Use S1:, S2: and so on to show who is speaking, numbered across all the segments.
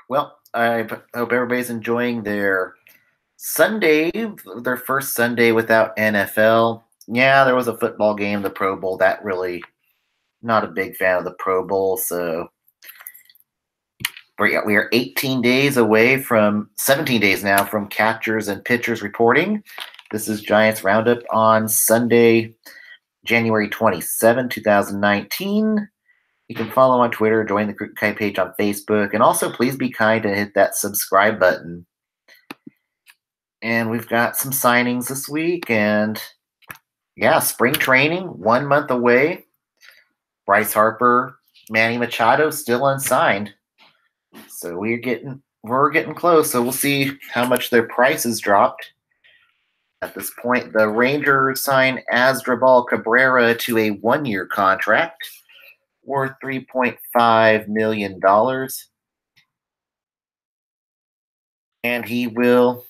S1: Well, I hope everybody's enjoying their Sunday, their first Sunday without NFL. Yeah, there was a football game, the Pro Bowl. That really, not a big fan of the Pro Bowl. So, we are 18 days away from 17 days now from catchers and pitchers reporting. This is Giants Roundup on Sunday, January 27, 2019. You can follow on Twitter, join the Crooked Kite page on Facebook, and also please be kind and hit that subscribe button. And we've got some signings this week, and yeah, spring training 1 month away. Bryce Harper, Manny Machado still unsigned, so we're getting close. So we'll see how much their prices dropped. At this point, the Rangers signed Asdrubal Cabrera to a 1-year contract worth $3.5 million. And he will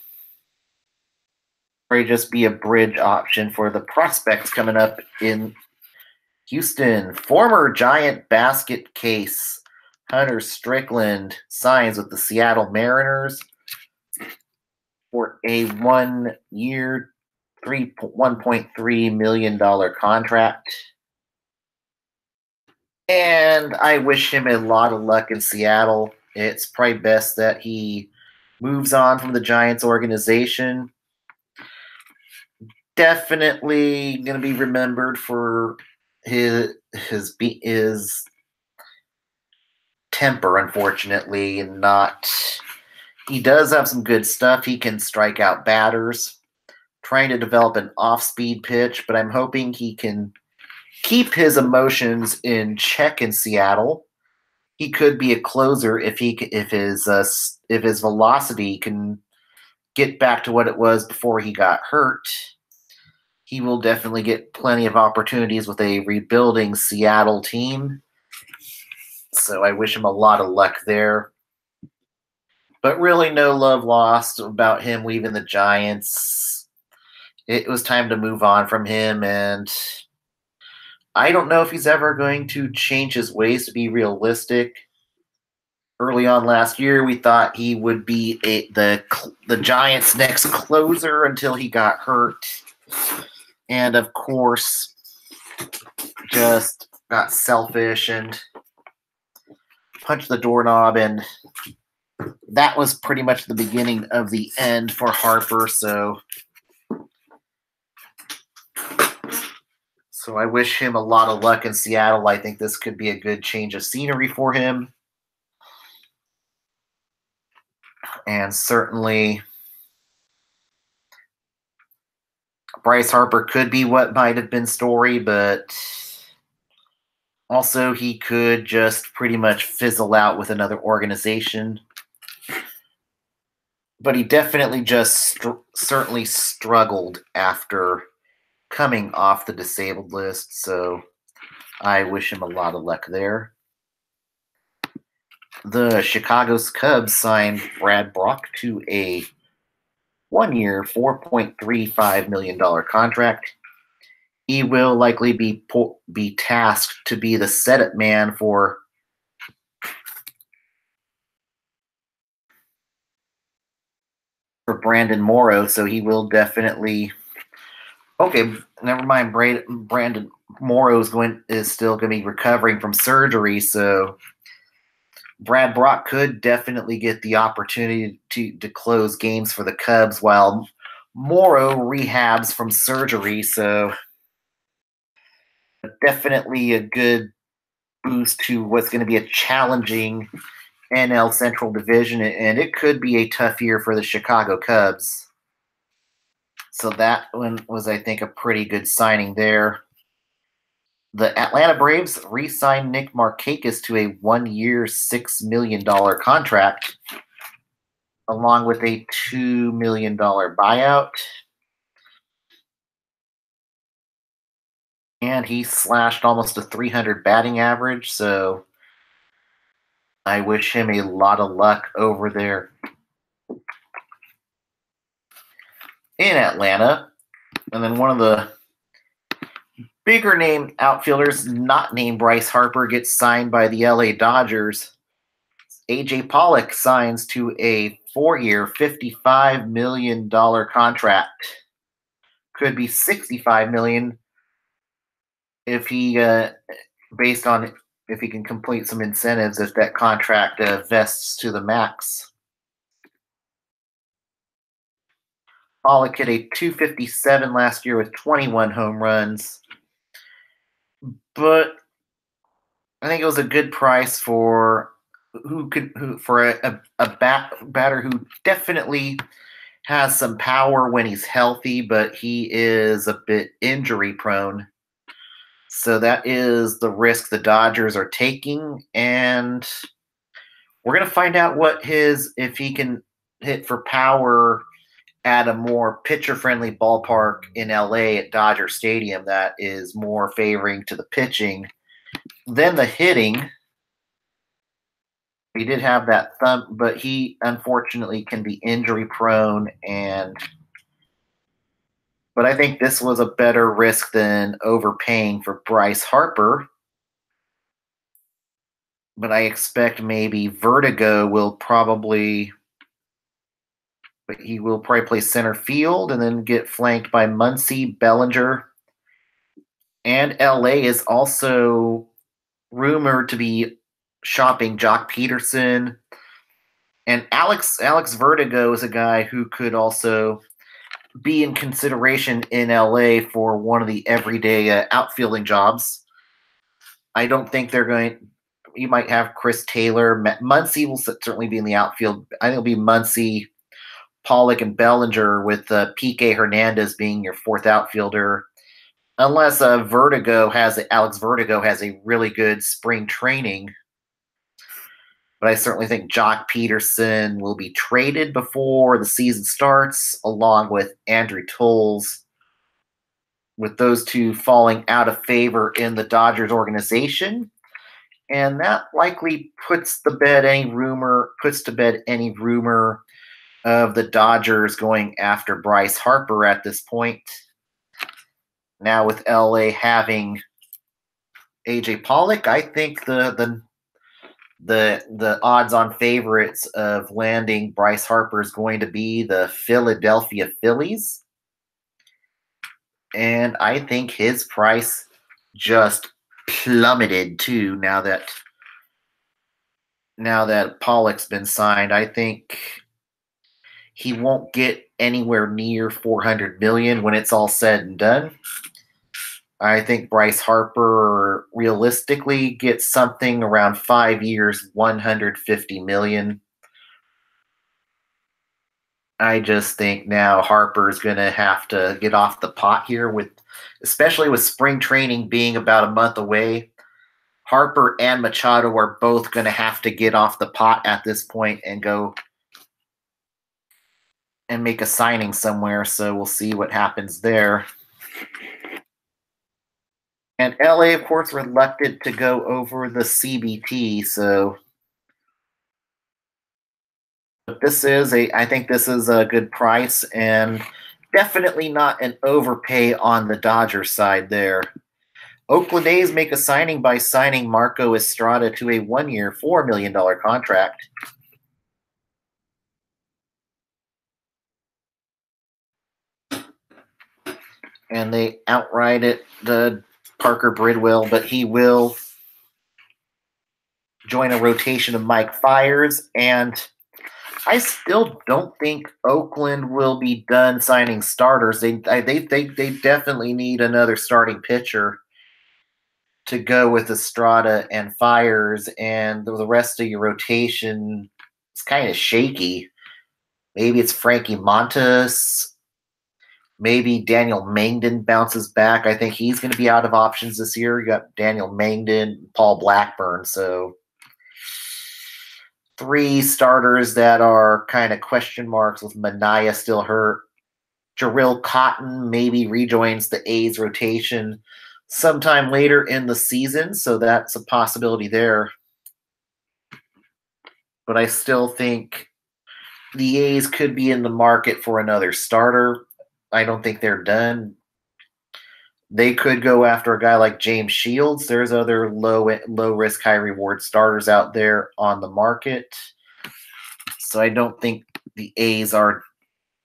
S1: probably just be a bridge option for the prospects coming up in Houston. Former Giant basket case Hunter Strickland signs with the Seattle Mariners for a 1-year, $1.3 million contract. And I wish him a lot of luck in Seattle. It's probably best that he moves on from the Giants organization. Definitely going to be remembered for his temper, unfortunately, and not. He does have some good stuff. He can strike out batters, trying to develop an off-speed pitch, but I'm hoping he can keep his emotions in check in Seattle. He could be a closer if his velocity can get back to what it was before he got hurt. He will definitely get plenty of opportunities with a rebuilding Seattle team. So I wish him a lot of luck there. But really no love lost about him leaving the Giants. It was time to move on from him, and I don't know if he's ever going to change his ways, to be realistic. Early on last year, we thought he would be the Giants' next closer until he got hurt. And, of course, just got selfish and punched the doorknob, and that was pretty much the beginning of the end for Harper. So I wish him a lot of luck in Seattle. I think this could be a good change of scenery for him. And certainly Bryce Harper could be what might have been Story, but also he could just pretty much fizzle out with another organization. But he definitely just certainly struggled after coming off the disabled list, so I wish him a lot of luck there. The Chicago Cubs signed Brad Brock to a 1-year, $4.35 million contract. He will likely be tasked to be the setup man for Brandon Morrow, so he will definitely. Okay, never mind. Brandon Morrow is still going to be recovering from surgery, so Brad Brock could definitely get the opportunity to close games for the Cubs while Morrow rehabs from surgery. So definitely a good boost to what's going to be a challenging NL Central division, and it could be a tough year for the Chicago Cubs. So that one was, I think, a pretty good signing there. The Atlanta Braves re-signed Nick Markakis to a 1-year, $6 million contract, along with a $2 million buyout. And he slashed almost a 300 batting average, so I wish him a lot of luck over there in Atlanta. And then one of the bigger name outfielders, not named Bryce Harper, gets signed by the LA Dodgers. AJ Pollock signs to a 4-year, $55 million contract. Could be $65 million if he, based on if he can complete some incentives, if that contract vests to the max. Pollock hit a 257 last year with 21 home runs, but I think it was a good price for batter who definitely has some power when he's healthy, but he is a bit injury prone. So that is the risk the Dodgers are taking, and we're going to find out if he can hit for power at a more pitcher-friendly ballpark in LA at Dodger Stadium that is more favoring to the pitching than the hitting. He did have that thump, but he unfortunately can be injury prone, but I think this was a better risk than overpaying for Bryce Harper. But I expect maybe Vertigo he will probably play center field and then get flanked by Muncy, Bellinger. And LA is also rumored to be shopping Jock Peterson. And Alex Vertigo is a guy who could also be in consideration in LA for one of the everyday outfielding jobs. I don't think they're going. You might have Chris Taylor. Muncy will certainly be in the outfield. I think it'll be Muncy, Pollock, and Bellinger with Pique Hernandez being your fourth outfielder. Unless Alex Vertigo has a really good spring training. But I certainly think Jock Peterson will be traded before the season starts, along with Andrew Toles, with those two falling out of favor in the Dodgers organization. And that likely puts to bed any rumor of the Dodgers going after Bryce Harper at this point. Now with LA having AJ Pollock, I think the odds-on favorites of landing Bryce Harper is going to be the Philadelphia Phillies. And I think his price just plummeted too now that Pollock's been signed. I think he won't get anywhere near $400 million when it's all said and done. I think Bryce Harper realistically gets something around 5 years, $150 million. I just think now Harper's going to have to get off the pot here, especially with spring training being about a month away. Harper and Machado are both going to have to get off the pot at this point and go and make a signing somewhere. So we'll see what happens there. And LA, of course, reluctant to go over the CBT. But I think this is a good price and definitely not an overpay on the Dodgers side there. Oakland A's make a signing by signing Marco Estrada to a 1-year, $4 million contract. And they outright it to Parker Bridwell, but he will join a rotation of Mike Fiers. And I still don't think Oakland will be done signing starters. They definitely need another starting pitcher to go with Estrada and Fiers, and the rest of your rotation is kind of shaky. Maybe it's Frankie Montas. Maybe Daniel Mangden bounces back. I think he's going to be out of options this year. You got Daniel Mangden, Paul Blackburn. So 3 starters that are kind of question marks with Manaea still hurt. Jarrell Cotton maybe rejoins the A's rotation sometime later in the season, so that's a possibility there. But I still think the A's could be in the market for another starter. I don't think they're done. They could go after a guy like James Shields. There's other low risk, high reward starters out there on the market. So I don't think the A's are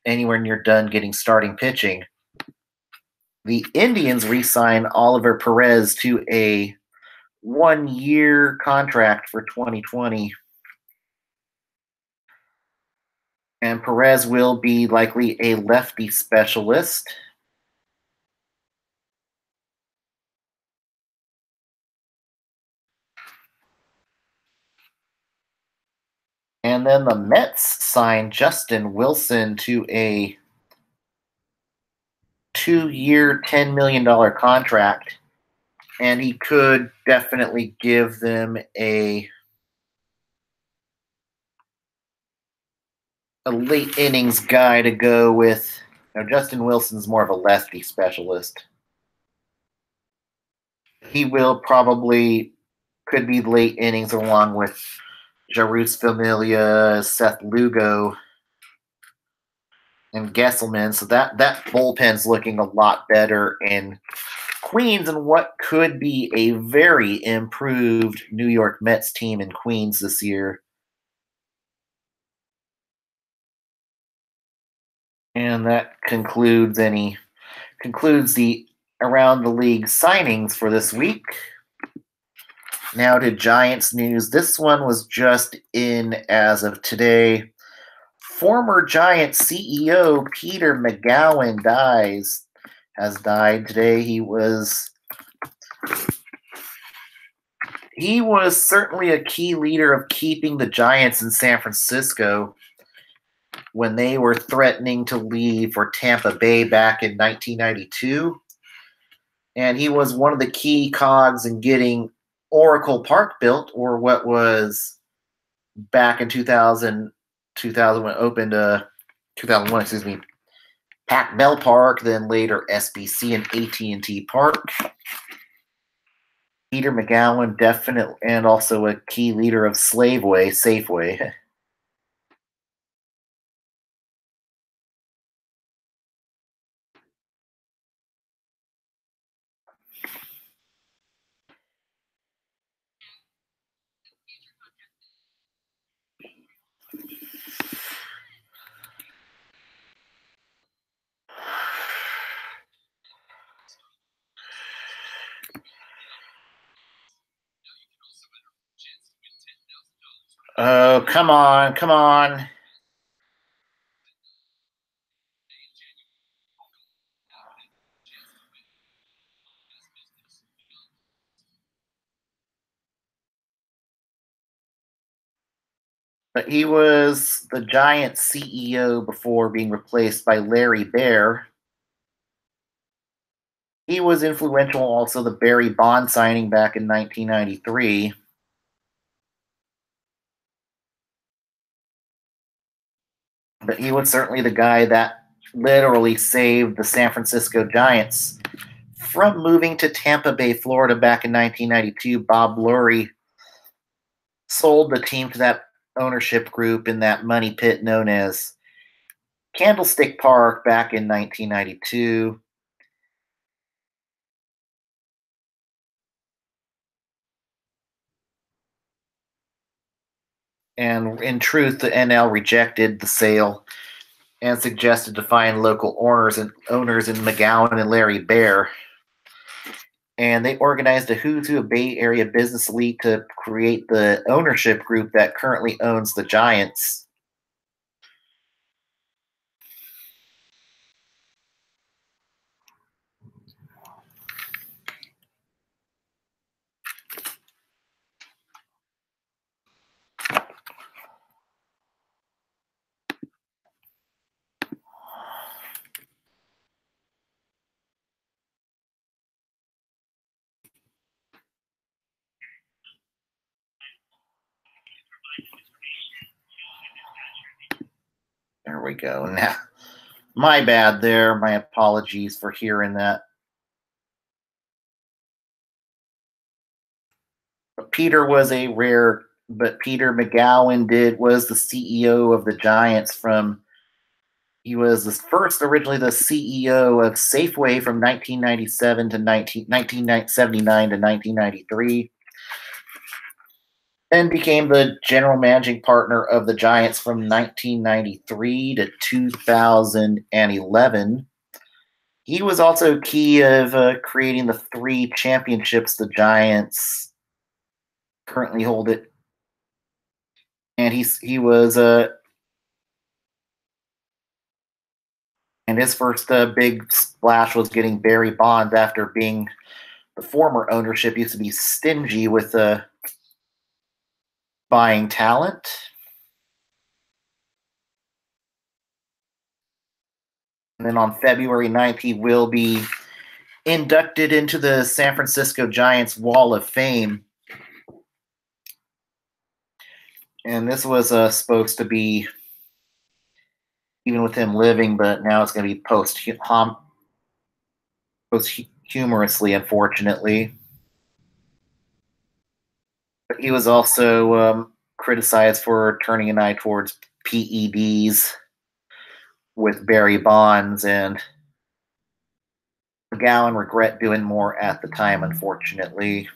S1: anywhere near done getting starting pitching. The Indians re-sign Oliver Perez to a 1-year contract for 2020. And Perez will be likely a lefty specialist. And then the Mets signed Justin Wilson to a 2-year, $10 million contract. And he could definitely give them a late innings guy to go with. Now, Justin Wilson's more of a lefty specialist. He will probably could be late innings along with Jarus Familia, Seth Lugo, and Gesselman. So that bullpen's looking a lot better in Queens and what could be a very improved New York Mets team in Queens this year. And that concludes the around the league signings for this week. Now to Giants news. This one was just in as of today. Former Giants CEO Peter McGowan has died today. He was certainly a key leader of keeping the Giants in San Francisco when they were threatening to leave for Tampa Bay back in 1992. And he was one of the key cogs in getting Oracle Park built, or what was back in 2000 when it opened 2001, excuse me, Pac Bell Park, then later SBC and AT&T Park. Peter McGowan, definitely, and also a key leader of Safeway. Oh, come on. But he was the Giants CEO before being replaced by Larry Baer. He was influential also the Barry Bond signing back in 1993. But he was certainly the guy that literally saved the San Francisco Giants from moving to Tampa Bay, Florida back in 1992. Bob Lurie sold the team to that ownership group in that money pit known as Candlestick Park back in 1992. And in truth, the NL rejected the sale and suggested to find local owners in McGowan and Larry Baer. And they organized a who's who of Bay Area business elite to create the ownership group that currently owns the Giants. There we go. Now, my bad there. My apologies for hearing that. But Peter McGowan was the CEO of the Giants from He was originally the CEO of Safeway from 1997 to 1979 to 1993. Then became the general managing partner of the Giants from 1993 to 2011. He was also key of creating the 3 championships the Giants currently hold it. And he was and his first big splash was getting Barry Bonds after being the former ownership used to be stingy with buying talent. And then on February 9th, he will be inducted into the San Francisco Giants Wall of Fame. And this was supposed to be even with him living, but now it's going to be posthumously, unfortunately. But he was also criticized for turning an eye towards PEDs with Barry Bonds, and McGowan regret doing more at the time, unfortunately.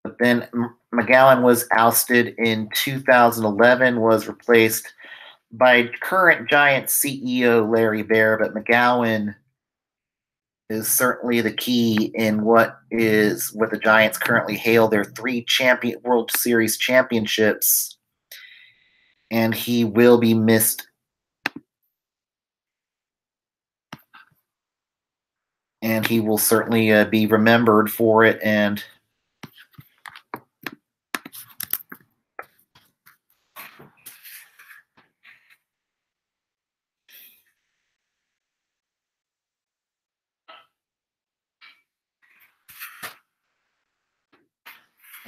S1: But then McGowan was ousted in 2011, was replaced by current Giants CEO Larry Baer, but McGowan is certainly the key in what the Giants currently hail their 3 World Series championships, and he will be missed. And he will certainly be remembered for it. And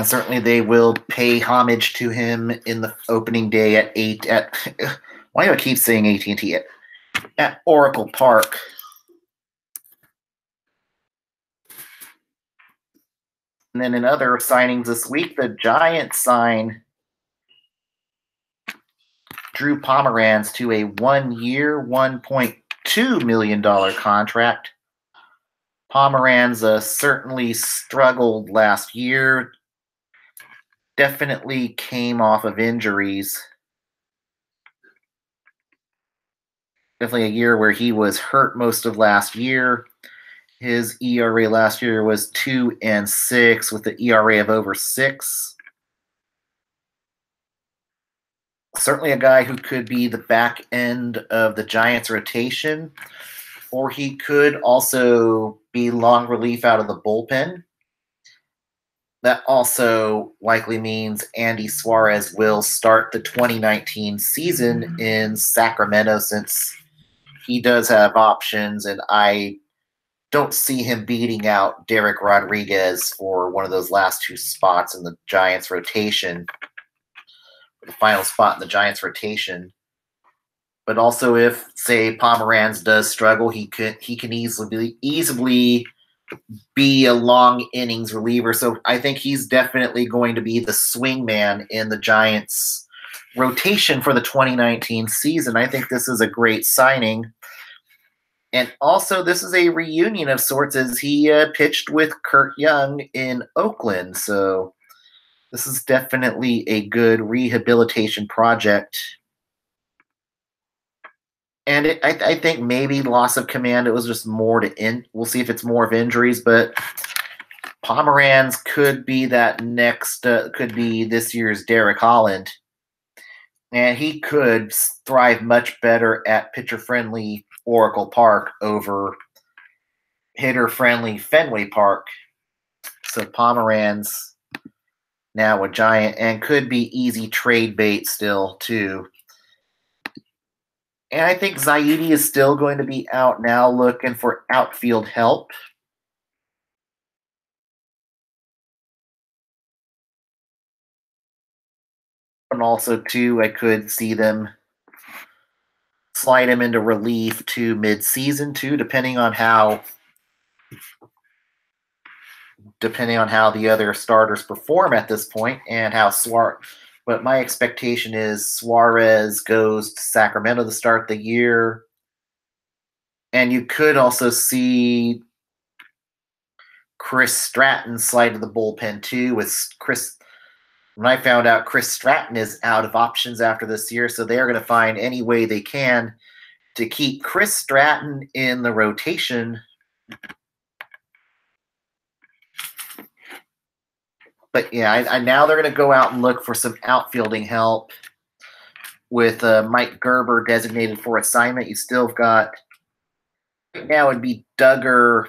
S1: certainly they will pay homage to him in the opening day at why do I keep saying AT&T at Oracle Park? And then in other signings this week, the Giants sign Drew Pomeranz to a 1-year, $1.2 million contract. Pomeranz certainly struggled last year. Definitely came off of injuries. Definitely a year where he was hurt most of last year. His ERA last year was 2.6 with the ERA of over 6. Certainly a guy who could be the back end of the Giants rotation, or he could also be long relief out of the bullpen. That also likely means Andy Suarez will start the 2019 season in Sacramento, since he does have options, and I don't see him beating out Derek Rodriguez for one of those last 2 spots in the Giants rotation, the final spot in the Giants rotation. But also, if say Pomeranz does struggle, he can easily be a long innings reliever. So I think he's definitely going to be the swing man in the Giants rotation for the 2019 season. I think this is a great signing. And also, this is a reunion of sorts, as he pitched with Kurt Young in Oakland. So this is definitely a good rehabilitation project. And I think maybe loss of command, it was just more to end. We'll see if it's more of injuries, but Pomeranz could be that next, could be this year's Derek Holland. And he could thrive much better at pitcher-friendly Oracle Park over hitter-friendly Fenway Park. So Pomeranz, now a Giant, and could be easy trade bait still, too. And I think Zaidi is still going to be out now looking for outfield help. And also, too, I could see them slide him into relief to mid-season, too, depending on how depending on how the other starters perform at this point and how Suarez. But my expectation is Suarez goes to Sacramento to start the year. And you could also see Chris Stratton slide to the bullpen too. With Chris, when I found out Chris Stratton is out of options after this year, so they are going to find any way they can to keep Chris Stratton in the rotation. But yeah, I now they're going to go out and look for some outfielding help with Mike Gerber designated for assignment. You still got right now it'd be Duggar.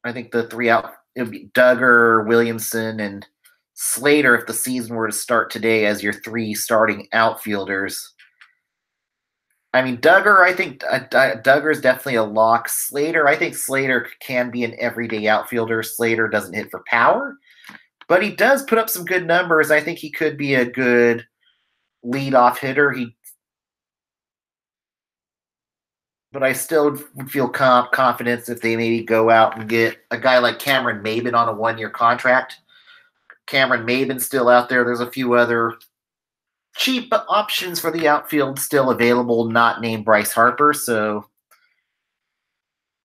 S1: I think the three out it would be Duggar, Williamson, and Slater if the season were to start today as your three starting outfielders. I mean, Duggar, I think Duggar is definitely a lock. Slater, I think Slater can be an everyday outfielder. Slater doesn't hit for power, but he does put up some good numbers. I think he could be a good leadoff hitter. But I still would feel confidence if they maybe go out and get a guy like Cameron Maybin on a 1-year contract. Cameron Maybin's still out there. There's a few other cheap options for the outfield still available, not named Bryce Harper. So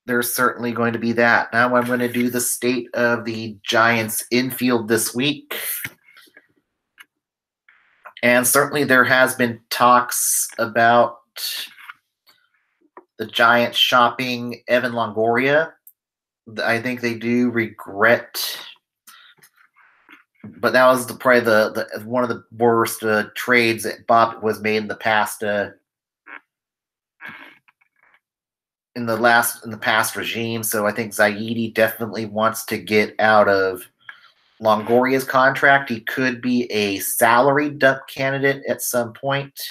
S1: there's certainly going to be that. Now I'm going to do the state of the Giants infield this week. And certainly there has been talks about the Giants shopping Evan Longoria. I think they do regret, but that was probably the one of the worst trades that Bob was made in the past in the past regime. So I think Zaidi definitely wants to get out of Longoria's contract. He could be a salary dump candidate at some point.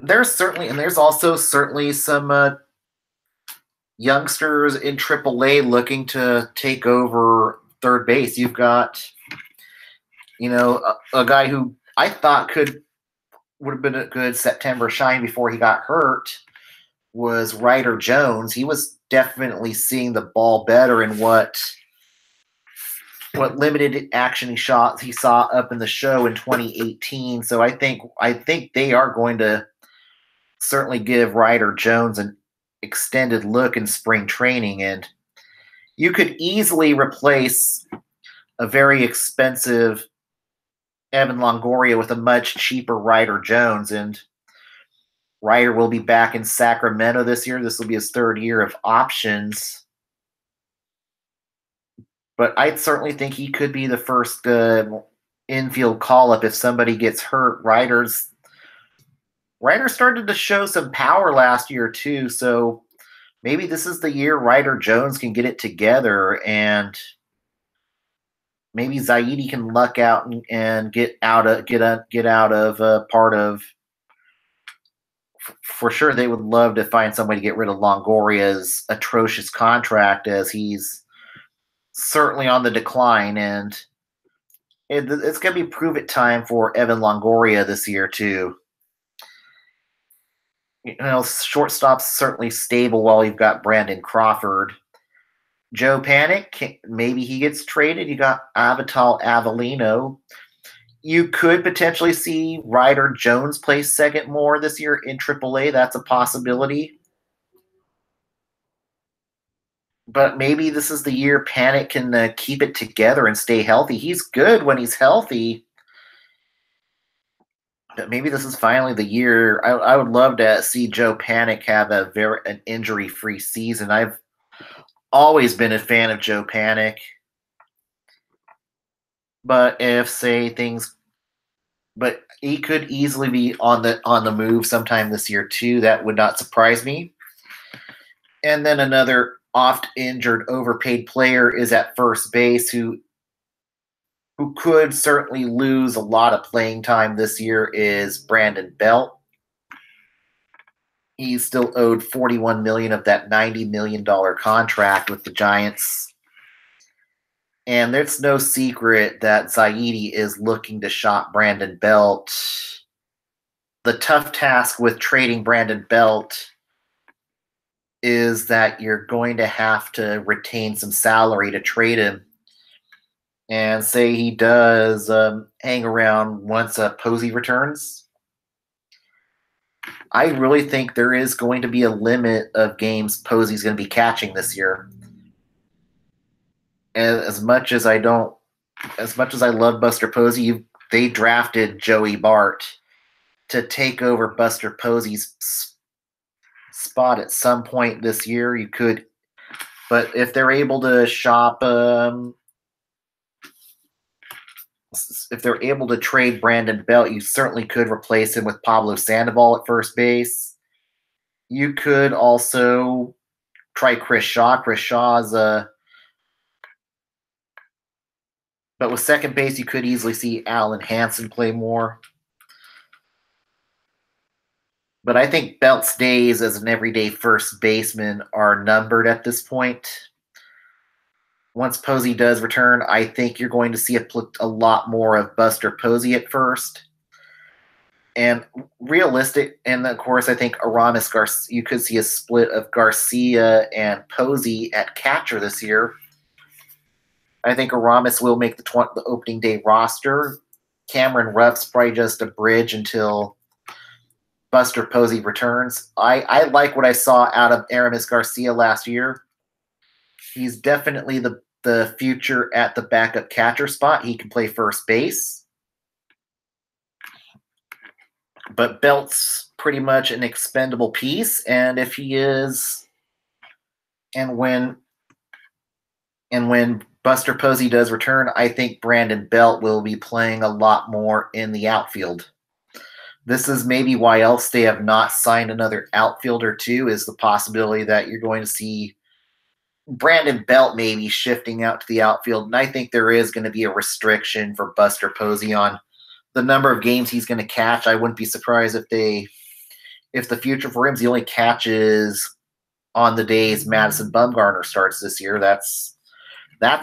S1: There's also certainly some youngsters in AAA looking to take over third base. You've got, a guy who I thought would have been a good September shine before he got hurt was Ryder Jones. He was definitely seeing the ball better in what limited action he saw up in the show in 2018. So I think they are going to certainly give Ryder Jones an extended look in spring training, and you could easily replace a very expensive Evan Longoria with a much cheaper Ryder Jones, and Ryder will be back in Sacramento this year. This will be his third year of options, but I certainly think he could be the first infield call-up if somebody gets hurt. Ryder started to show some power last year too, so maybe this is the year Ryder Jones can get it together, and maybe Zaidi can luck out and get out of part of. For sure, they would love to find somebody to get rid of Longoria's atrocious contract, as he's certainly on the decline, and it's going to be prove-it time for Evan Longoria this year too. Shortstop's certainly stable while you've got Brandon Crawford. Joe Panic, maybe he gets traded. You got Avital Avellino. You could potentially see Ryder Jones play second more this year in AAA. That's a possibility. But maybe this is the year Panic can keep it together and stay healthy. He's good when he's healthy. But maybe this is finally the year. I would love to see Joe Panic have an injury-free season. I've always been a fan of Joe Panic. But but he could easily be on the move sometime this year too. That would not surprise me. And then another oft-injured, overpaid player is at first base who could certainly lose a lot of playing time this year is Brandon Belt. He's still owed $41 million of that $90 million contract with the Giants. And it's no secret that Zaidi is looking to shop Brandon Belt. The tough task with trading Brandon Belt is that you're going to have to retain some salary to trade him. And say he does hang around once Posey returns. I really think there is going to be a limit of games Posey's going to be catching this year. And as much as I love Buster Posey, they drafted Joey Bart to take over Buster Posey's spot at some point this year. You could, but if they're able to shop, if they're able to trade Brandon Belt, you certainly could replace him with Pablo Sandoval at first base. You could also try Chris Shaw. Chris Shaw's but with second base, you could easily see Alan Hansen play more. But I think Belt's days as an everyday first baseman are numbered at this point. Once Posey does return, I think you're going to see a lot more of Buster Posey at first. And realistic, and of course, I think Aramis Garcia, you could see a split of Garcia and Posey at catcher this year. I think Aramis will make the opening day roster. Cameron Rupp's probably just a bridge until Buster Posey returns. I like what I saw out of Aramis Garcia last year. He's definitely the future at the backup catcher spot. He can play first base. But Belt's pretty much an expendable piece, and if he is, and when Buster Posey does return, I think Brandon Belt will be playing a lot more in the outfield. This is maybe why else they have not signed another outfielder too, is the possibility that you're going to see Brandon Belt maybe shifting out to the outfield. And I think there is going to be a restriction for Buster Posey on the number of games he's going to catch. I wouldn't be surprised if the future for him is he only catches on the days Madison Bumgarner starts this year. That's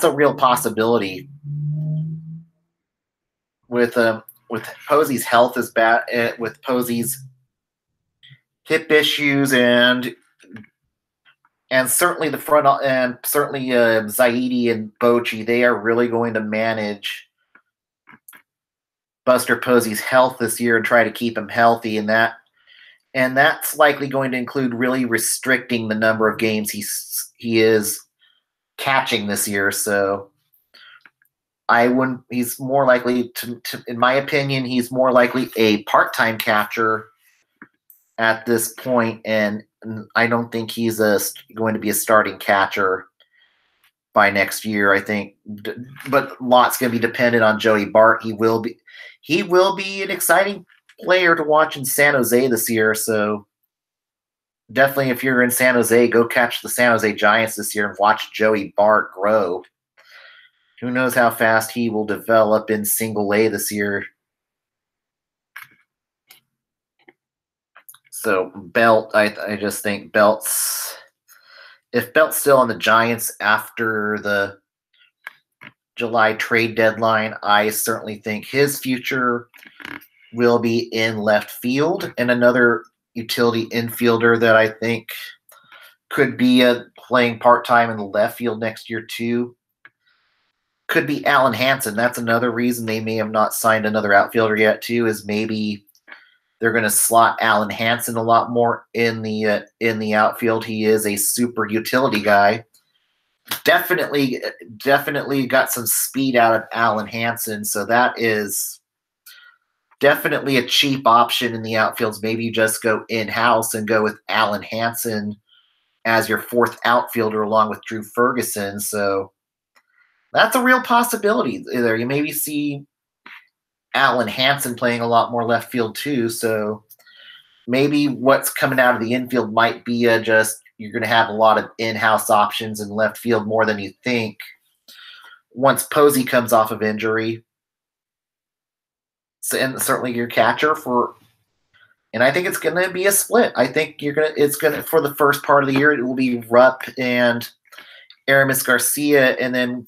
S1: a real possibility. With Posey's health is bad, with Posey's hip issues and certainly the front, and certainly Zaidi and Bochy, they are really going to manage Buster Posey's health this year and try to keep him healthy, and that's likely going to include really restricting the number of games he is catching this year. So he's more likely to, in my opinion, he's more likely a part-time catcher at this point, and I don't think he's going to be a starting catcher by next year, I think. But a lot's going to be dependent on Joey Bart. He will be an exciting player to watch in San Jose this year, so definitely if you're in San Jose, go catch the San Jose Giants this year and watch Joey Bart grow. Who knows how fast he will develop in single A this year. So Belt, I just think if Belt's still on the Giants after the July trade deadline, I certainly think his future will be in left field. And another utility infielder that I think could be playing part-time in the left field next year too could be Alan Hansen. That's another reason they may have not signed another outfielder yet too, is maybe they're going to slot Alan Hansen a lot more in the outfield. He is a super utility guy. Definitely got some speed out of Alan Hansen, so that is definitely a cheap option in the outfields. Maybe you just go in-house and go with Alan Hansen as your fourth outfielder along with Drew Ferguson. So that's a real possibility there. You maybe see Alan Hansen playing a lot more left field too. So maybe what's coming out of the infield might be just you're going to have a lot of in-house options in left field more than you think once Posey comes off of injury. So, and certainly your catcher and I think it's going to be a split. I think for the first part of the year, it will be Rupp and Aramis Garcia. And then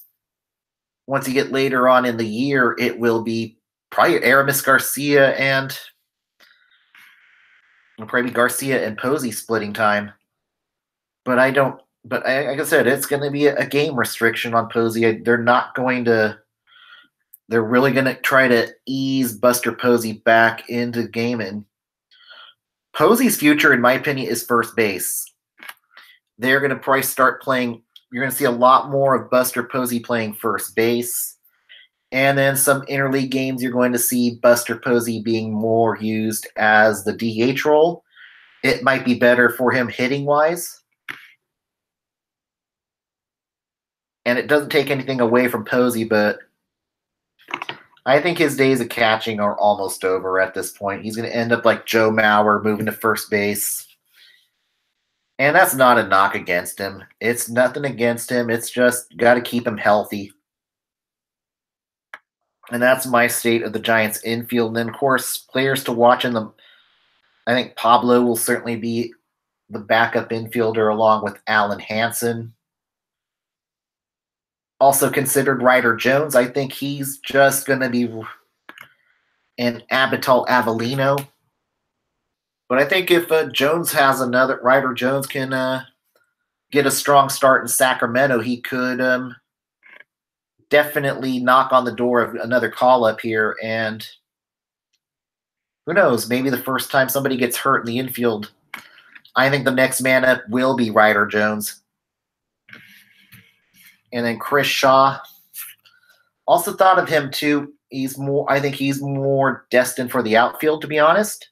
S1: once you get later on in the year, it will be probably Aramis Garcia and probably Garcia and Posey splitting time. But I don't. But like I said, it's going to be a game restriction on Posey. They're not going to. They're really going to try to ease Buster Posey back into the game. And Posey's future, in my opinion, is first base. They're going to probably start playing. You're going to see a lot more of Buster Posey playing first base. And then some interleague games, you're going to see Buster Posey being more used as the DH role. It might be better for him hitting wise. And it doesn't take anything away from Posey, but I think his days of catching are almost over at this point. He's going to end up like Joe Mauer, moving to first base. And that's not a knock against him. It's nothing against him. It's just got to keep him healthy. And that's my state of the Giants infield. And then, of course, players to watch in them. I think Pablo will certainly be the backup infielder along with Alan Hansen. Also considered Ryder Jones. I think he's just going to be an Abital Avellino. But I think if Jones has another, Ryder Jones can get a strong start in Sacramento, he could definitely knock on the door of another call-up here. And who knows, maybe the first time somebody gets hurt in the infield, I think the next man up will be Ryder Jones. And then Chris Shaw. Also thought of him too. I think he's more destined for the outfield, to be honest.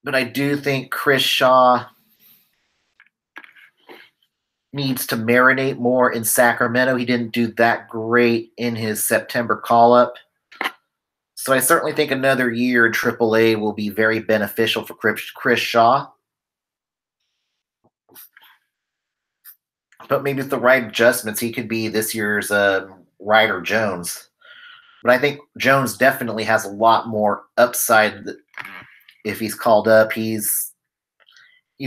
S1: But I do think Chris Shaw needs to marinate more in Sacramento. He didn't do that great in his September call-up. So I certainly think another year in AAA will be very beneficial for Chris Shaw. But maybe with the right adjustments, he could be this year's Ryder Jones. But I think Jones definitely has a lot more upside if he's called up. He's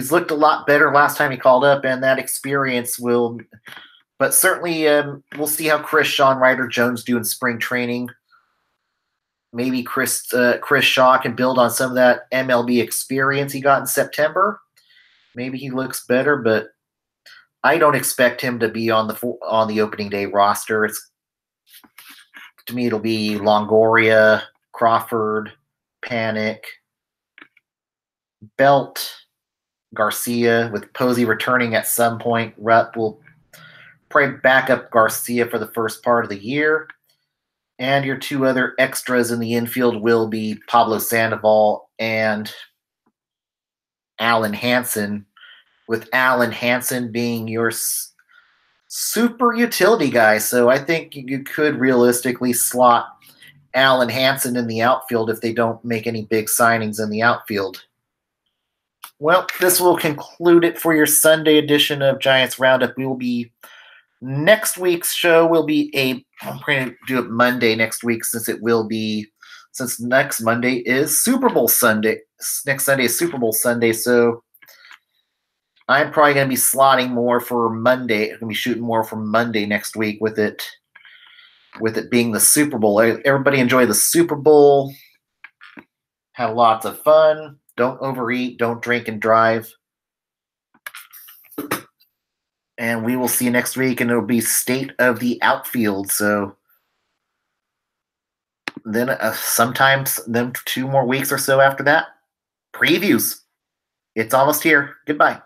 S1: looked a lot better last time he called up, and that experience will. But certainly, we'll see how Chris Shaw and Ryder Jones do in spring training. Maybe Chris Shaw can build on some of that MLB experience he got in September. Maybe he looks better, but I don't expect him to be on the opening day roster. To me, it'll be Longoria, Crawford, Panic, Belt, Garcia, with Posey returning at some point. Rupp will probably back up Garcia for the first part of the year. And your two other extras in the infield will be Pablo Sandoval and Alan Hansen, with Alan Hansen being your super utility guy. So I think you could realistically slot Alan Hansen in the outfield if they don't make any big signings in the outfield. Well, this will conclude it for your Sunday edition of Giants Roundup. Next week's show will be I'm going to do it Monday next week since next Monday is Super Bowl Sunday. Next Sunday is Super Bowl Sunday, so I'm probably going to be slotting more for Monday. I'm going to be shooting more for Monday next week with it being the Super Bowl. Everybody enjoy the Super Bowl. Have lots of fun. Don't overeat. Don't drink and drive. And we will see you next week, and it'll be State of the Outfield. So then sometimes then 2 more weeks or so after that, previews. It's almost here. Goodbye.